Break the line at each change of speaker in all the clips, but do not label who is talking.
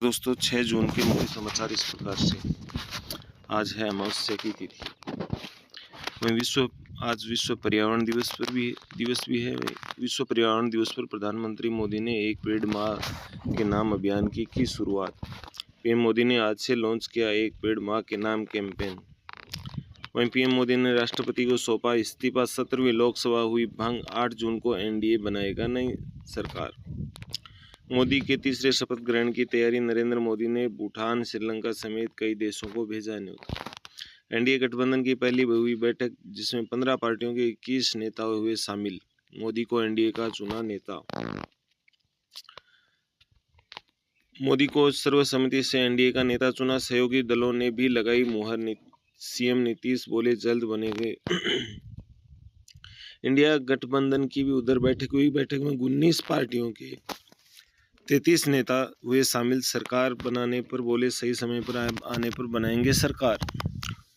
दोस्तों 6 जून के मोदी समाचार इस प्रकार से। आज है अमावस्या की तिथि। वहीं आज विश्व पर्यावरण दिवस भी है। विश्व पर्यावरण दिवस पर प्रधानमंत्री मोदी ने एक पेड़ माह के नाम अभियान की शुरुआत। पीएम मोदी ने आज से लॉन्च किया एक पेड़ माह के नाम कैंपेन। वहीं पीएम मोदी ने राष्ट्रपति को सौंपा इस्तीफा। 17वीं लोकसभा हुई भंग। 8 जून को एनडीए बनाएगा नई सरकार। मोदी के तीसरे शपथ ग्रहण की तैयारी। नरेंद्र मोदी ने भूटान, श्रीलंका समेत कई देशों को भेजा न्योता। एनडीए गठबंधन की पहली हुई बैठक, जिसमें 15 पार्टियों के 21 नेता हुए शामिल। मोदी को एनडीए का चुना नेता। मोदी को सर्वसम्मति से एनडीए का नेता चुना। सहयोगी दलों ने भी लगाई मुहर। सीएम नीतीश बोले जल्द बनेंगे। इंडिया गठबंधन की भी उधर बैठक हुई। बैठक में 19 पार्टियों के 33 नेता हुए शामिल। सरकार बनाने पर बोले सही समय पर आने पर बनाएंगे सरकार।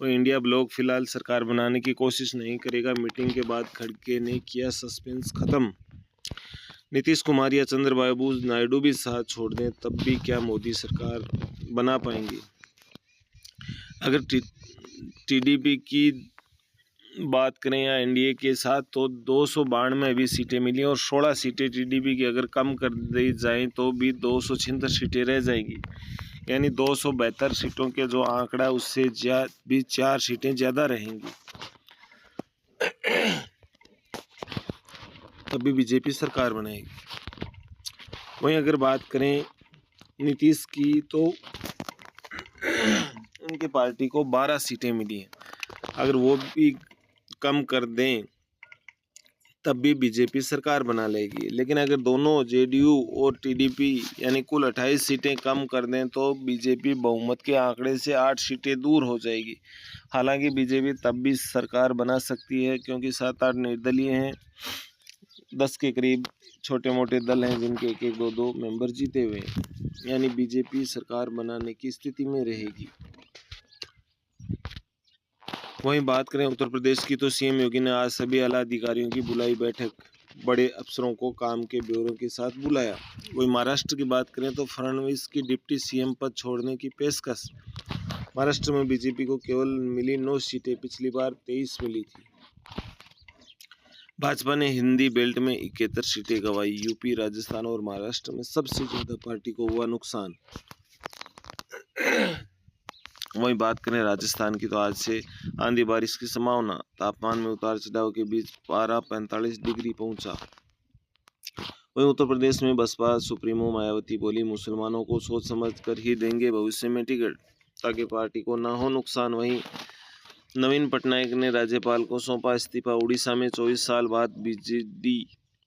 और इंडिया ब्लॉक फिलहाल सरकार बनाने की कोशिश नहीं करेगा। मीटिंग के बाद खड़गे ने किया सस्पेंस खत्म। नीतीश कुमार या चंद्रबाबू नायडू भी साथ छोड़ दें तब भी क्या मोदी सरकार बना पाएंगे। अगर टीडीपी की बात करें या एनडीए के साथ, तो 292 अभी सीटें मिली और 16 सीटें टीडीपी की अगर कम कर दी जाएं तो भी 276 सीटें रह जाएंगी। यानी 272 सीटों के जो आंकड़ा उससे भी 4 सीटें ज़्यादा रहेंगी। तभी बीजेपी सरकार बनाएगी। वहीं अगर बात करें नीतीश की, तो उनकी पार्टी को 12 सीटें मिली हैं। अगर वो भी कम कर दें तब भी बीजेपी सरकार बना लेगी। लेकिन अगर दोनों जेडीयू और टीडीपी यानी कुल 28 सीटें कम कर दें तो बीजेपी बहुमत के आंकड़े से 8 सीटें दूर हो जाएगी। हालांकि बीजेपी तब भी सरकार बना सकती है, क्योंकि 7-8 निर्दलीय हैं। 10 के करीब छोटे मोटे दल हैं जिनके एक एक 2-2 मेंबर जीते हुए हैं। यानी बीजेपी सरकार बनाने की स्थिति में रहेगी। वहीं बात करें उत्तर प्रदेश की, तो सीएम योगी ने आज सभी आला अधिकारियों की बुलाई बैठक। बड़े अफसरों को काम के ब्यौरों के साथ बुलाया। वहीं महाराष्ट्र की बात करें तो फडणवीस की डिप्टी सीएम पद छोड़ने की पेशकश। महाराष्ट्र में बीजेपी को केवल मिली 9 सीटें, पिछली बार 23 मिली थी। भाजपा ने हिंदी बेल्ट में 71 सीटें गंवाई। यूपी, राजस्थान और महाराष्ट्र में सबसे ज्यादा पार्टी को हुआ नुकसान। वहीं बात करें राजस्थान की, तो आज से आंधी बारिश की संभावना। तापमान में उतार चढ़ाव के बीच पारा 45 डिग्री पहुंचा। वहीं उत्तर प्रदेश में बसपा सुप्रीमो मायावती बोली मुसलमानों को सोच समझ कर ही देंगे भविष्य में टिकट, ताकि पार्टी को ना हो नुकसान। वहीं नवीन पटनायक ने राज्यपाल को सौंपा इस्तीफा। उड़ीसा में 24 साल बाद बीजेडी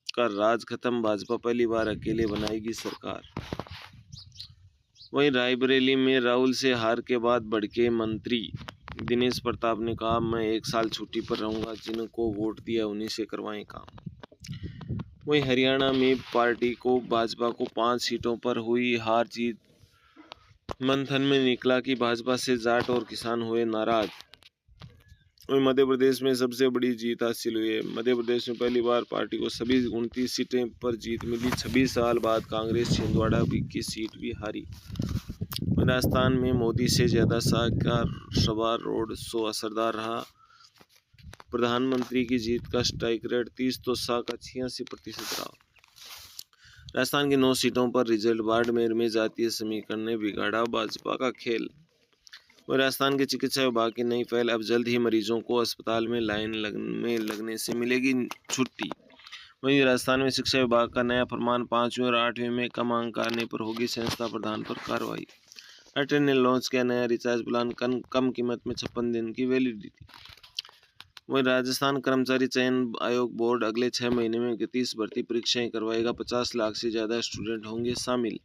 का राज खत्म। भाजपा पहली बार अकेले बनाएगी सरकार। वहीं रायबरेली में राहुल से हार के बाद भड़के मंत्री। दिनेश प्रताप ने कहा, मैं 1 साल छुट्टी पर रहूंगा, जिनको वोट दिया उन्हीं से करवाएं काम। वहीं हरियाणा में पार्टी को भाजपा को 5 सीटों पर हुई हार जीत। मंथन में निकला कि भाजपा से जाट और किसान हुए नाराज। वहीं मध्य प्रदेश में सबसे बड़ी जीत हासिल हुई है। मध्य प्रदेश में पहली बार पार्टी को सभी 29 सीटें पर जीत मिली। 26 साल बाद कांग्रेस छिंदवाड़ा की सीट भी हारी। राजस्थान में मोदी से ज्यादा शाह का सवार रोड शो असरदार रहा। प्रधानमंत्री की जीत का स्ट्राइक रेट 30 तो शाह का 86% रहा। राजस्थान की 9 सीटों पर रिजल्ट। बाड़मेर में जातीय समीकरण ने बिगाड़ा भाजपा का खेल। वह राजस्थान के चिकित्सा विभाग की नई पहल। अब जल्द ही मरीजों को अस्पताल में लाइन में लगने से मिलेगी छुट्टी। वहीं राजस्थान में शिक्षा विभाग का नया फरमान। 5वीं और 8वीं में कम अंक आने पर होगी संस्था प्रधान पर कार्रवाई। एयरटेल ने लॉन्च किया नया रिचार्ज प्लान। कम कीमत में 56 दिन की वैलिडिटी। वहीं राजस्थान कर्मचारी चयन आयोग बोर्ड अगले 6 महीने में 31 भर्ती परीक्षाएं करवाएगा। 50 लाख से ज़्यादा स्टूडेंट होंगे शामिल।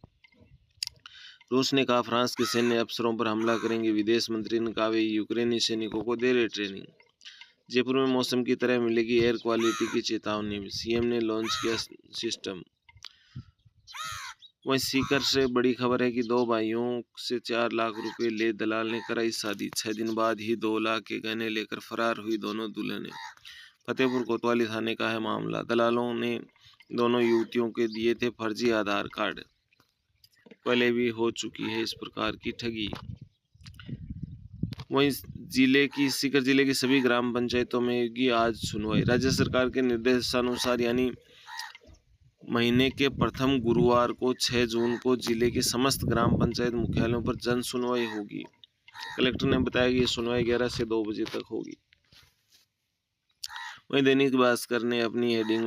रूस ने कहा फ्रांस के सैन्य अफसरों पर हमला करेंगे। विदेश मंत्री ने कहा वे यूक्रेनी सैनिकों को दे रहे ट्रेनिंग। जयपुर में मौसम की तरह मिलेगी एयर क्वालिटी की चेतावनी। सीएम ने लॉन्च किया सिस्टम। वहीं सीकर से बड़ी खबर है कि 2 भाइयों से 4 लाख रुपए ले दलाल ने कराई शादी। 6 दिन बाद ही 2 लाख के गहने लेकर फरार हुई दोनों दुल्हनें। फतेहपुर कोतवाली थाने का है मामला। दलालों ने दोनों युवतियों के दिए थे फर्जी आधार कार्ड। पहले भी हो चुकी है इस प्रकार की ठगी। वहीं सीकर जिले की सभी ग्राम पंचायतों में होगी आज सुनवाई। राज्य सरकार के निर्देशानुसार यानी महीने के प्रथम गुरुवार को 6 जून को जिले के समस्त ग्राम पंचायत मुख्यालयों पर जन सुनवाई होगी। कलेक्टर ने बताया कि ये सुनवाई 11 से 2 बजे तक होगी। वहीं दैनिक भास्कर ने अपनी हेडिंग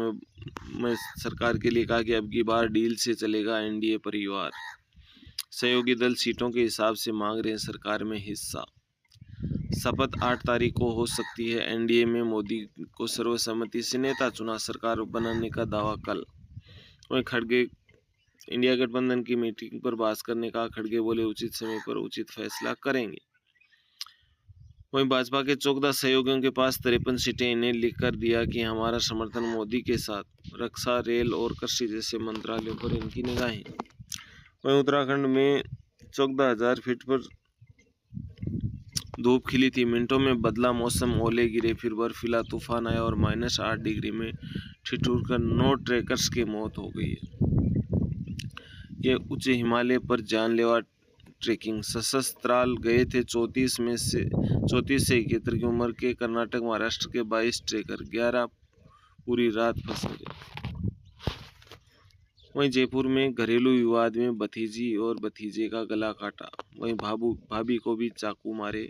में सरकार के लिए कहा कि अब की बार डील से चलेगा एनडीए परिवार। सहयोगी दल सीटों के हिसाब से मांग रहे हैं सरकार में हिस्सा। शपथ 8 तारीख को हो सकती है। एनडीए में मोदी को सर्वसम्मति से नेता चुना, सरकार बनाने का दावा कल। वहीं खड़गे इंडिया गठबंधन की मीटिंग पर भास्कर ने कहा, खड़गे बोले उचित समय पर उचित फैसला करेंगे। वहीं भाजपा के 14 सहयोगियों के पास 53 सीटें। इन्हें लिखकर दिया कि हमारा समर्थन मोदी के साथ। रक्षा, रेल और कृषि जैसे मंत्रालयों पर इनकी निगाहें। वहीं उत्तराखंड में 14,000 फीट पर धूप खिली थी। मिनटों में बदला मौसम, ओले गिरे, फिर बर्फीला तूफान आया और -8 डिग्री में ठिठुर कर 9 ट्रैकर्स की मौत हो गई है। ये उच्च हिमालय पर जानलेवा ट्रेकिंग। सशस्त्राल गए थे 34 से 71 की उम्र के कर्नाटक महाराष्ट्र के 22 ट्रेकर, 11 पूरी रात फंसे रहे। वहीं जयपुर में घरेलू विवाद में भतीजी और भतीजे का गला काटा। वहीं भाभी को भी चाकू मारे।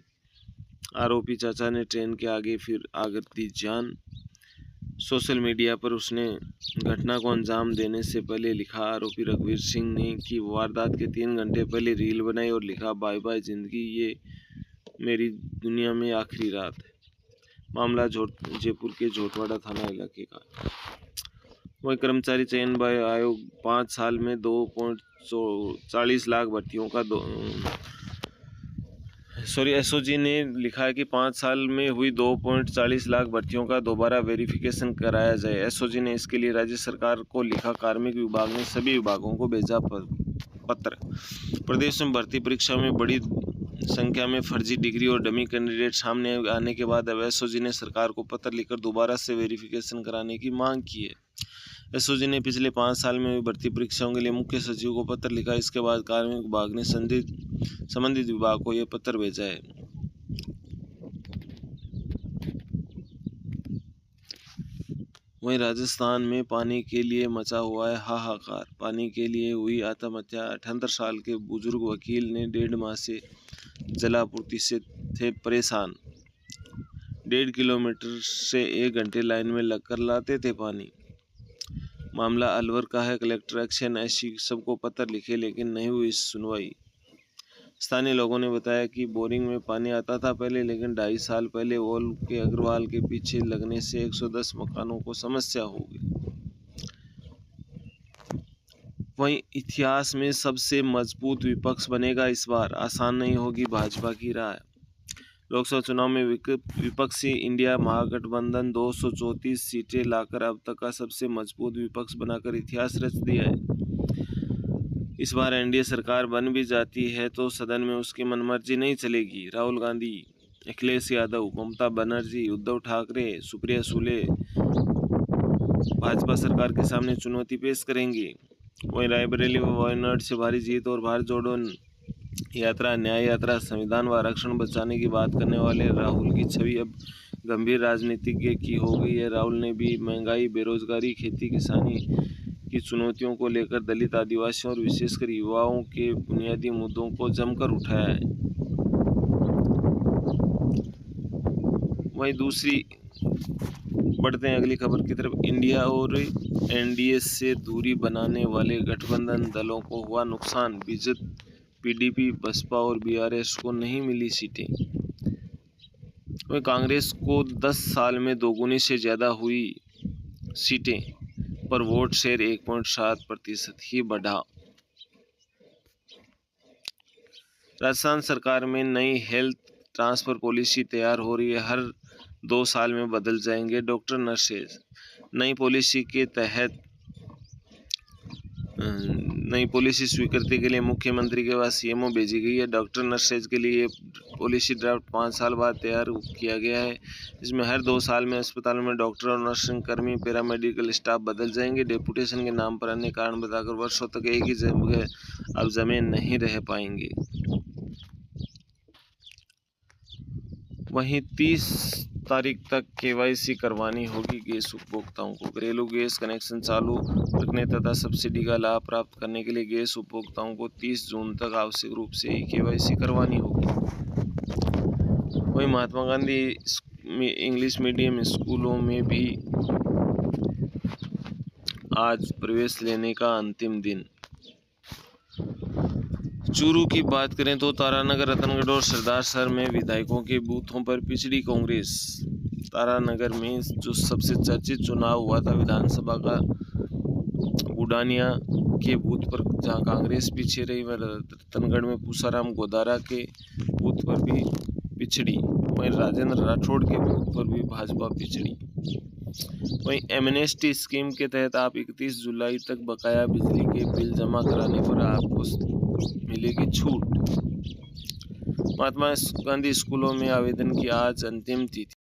आरोपी चाचा ने ट्रेन के आगे फिर आग दी जान। सोशल मीडिया पर उसने घटना को अंजाम देने से पहले लिखा। आरोपी रघुवीर सिंह ने की वारदात के 3 घंटे पहले रील बनाई और लिखा, बाय बाय जिंदगी, ये मेरी दुनिया में आखिरी रात है। मामला जयपुर के झोटवाड़ा थाना इलाके का। वही कर्मचारी चयन आयोग 5 साल में 2.40 लाख भर्तियों का एसओजी ने लिखा है कि 5 साल में हुई 2.40 लाख भर्तियों का दोबारा वेरिफिकेशन कराया जाए। एसओजी ने इसके लिए राज्य सरकार को लिखा। कार्मिक विभाग ने सभी विभागों को भेजा पत्र। प्रदेश में भर्ती परीक्षा में बड़ी संख्या में फर्जी डिग्री और डमी कैंडिडेट सामने आने के बाद अब एसओजी ने सरकार को पत्र लिखकर दोबारा से वेरिफिकेशन कराने की मांग की है। एसओजी ने पिछले 5 साल में हुई भर्ती परीक्षाओं के लिए मुख्य सचिव को पत्र लिखा। इसके बाद कार्मिक विभाग ने संबंधित विभाग को यह पत्र भेजा है। वहीं राजस्थान में पानी के लिए मचा हुआ है हाहाकार। पानी के लिए हुई आत्महत्या। 78 साल के बुजुर्ग वकील ने 1.5 माह से जलापूर्ति से थे परेशान। 1.5 किलोमीटर से 1 घंटे लाइन में लगकर लाते थे पानी। मामला अलवर का है। कलेक्टर एक्शन ऐसी सबको पत्र लिखे लेकिन नहीं हुई सुनवाई। स्थानीय लोगों ने बताया कि बोरिंग में पानी आता था पहले, लेकिन 2.5 साल पहले वॉल के अग्रवाल के पीछे लगने से 110 मकानों को समस्या हो गई। वहीं इतिहास में सबसे मजबूत विपक्ष बनेगा इस बार। आसान नहीं होगी भाजपा की राह। लोकसभा चुनाव में विपक्षी इंडिया महागठबंधन 234 सीटें लाकर अब तक का सबसे मजबूत विपक्ष बनाकर इतिहास रच दिया है। इस बार एनडीए सरकार बन भी जाती है तो सदन में उसकी मनमर्जी नहीं चलेगी। राहुल गांधी, अखिलेश यादव, ममता बनर्जी, उद्धव ठाकरे, सुप्रिया सुले भाजपा सरकार के सामने चुनौती पेश करेंगी। वहीं रायबरेली व वायनाड से भारी जीत और भारत जोड़ो यात्रा, न्याय यात्रा, संविधान व आरक्षण बचाने की बात करने वाले राहुल की छवि अब गंभीर राजनीतिज्ञ की हो गई है। राहुल ने भी महंगाई, बेरोजगारी, खेती किसानी की चुनौतियों को लेकर दलित, आदिवासियों और विशेषकर युवाओं के बुनियादी मुद्दों को जमकर उठाया है। वहीं दूसरी बढ़ते हैं अगली खबर की तरफ। इंडिया और एनडीए से दूरी बनाने वाले गठबंधन दलों को हुआ नुकसान। बीजेपी, पीडीपी, बसपा और बीआरएस को नहीं मिली सीटें। वहीं कांग्रेस को 10 साल में दोगुनी से ज़्यादा हुई सीटें, पर वोट शेयर 1.7% ही बढ़ा। राजस्थान सरकार में नई हेल्थ ट्रांसफर पॉलिसी तैयार हो रही है। हर 2 साल में बदल जाएंगे डॉक्टर, नर्सेज। नई पॉलिसी स्वीकृति के लिए मुख्यमंत्री के पास सीएमओ भेजी गई है। डॉक्टर, नर्सेज के लिए पॉलिसी ड्राफ्ट 5 साल बाद तैयार किया गया है। इसमें हर 2 साल में अस्पतालों में डॉक्टर और नर्सिंग कर्मी, पैरामेडिकल स्टाफ बदल जाएंगे। डेपुटेशन के नाम पर अन्य कारण बताकर वर्षों तक एक ही जगह अब जमे नहीं रह पाएंगे। वहीं 30 तारीख तक KYC करवानी होगी गैस उपभोक्ताओं को। घरेलू गैस कनेक्शन चालू रखने तथा सब्सिडी का लाभ प्राप्त करने के लिए गैस उपभोक्ताओं को 30 जून तक आवश्यक रूप से KYC करवानी होगी। वहीं महात्मा गांधी इंग्लिश मीडियम स्कूलों में भी आज प्रवेश लेने का अंतिम दिन। चूरू की बात करें तो तारानगर, रतनगढ़ और सरदारसर में विधायकों के बूथों पर पिछड़ी कांग्रेस। तारानगर में जो सबसे चर्चित चुनाव हुआ था विधानसभा का, गुडानिया के बूथ पर जहां कांग्रेस पीछे रही, वह रतनगढ़ में पूसाराम गोदारा के बूथ पर भी पिछड़ी। वहीं राजेंद्र राठौड़ के बूथ पर भी भाजपा पिछड़ी। वहीं एमनेस्टी स्कीम के तहत आप 31 जुलाई तक बकाया बिजली के बिल जमा कराने पर आपको मिलेगी छूट। महात्मा गांधी स्कूलों में आवेदन की आज अंतिम तिथि।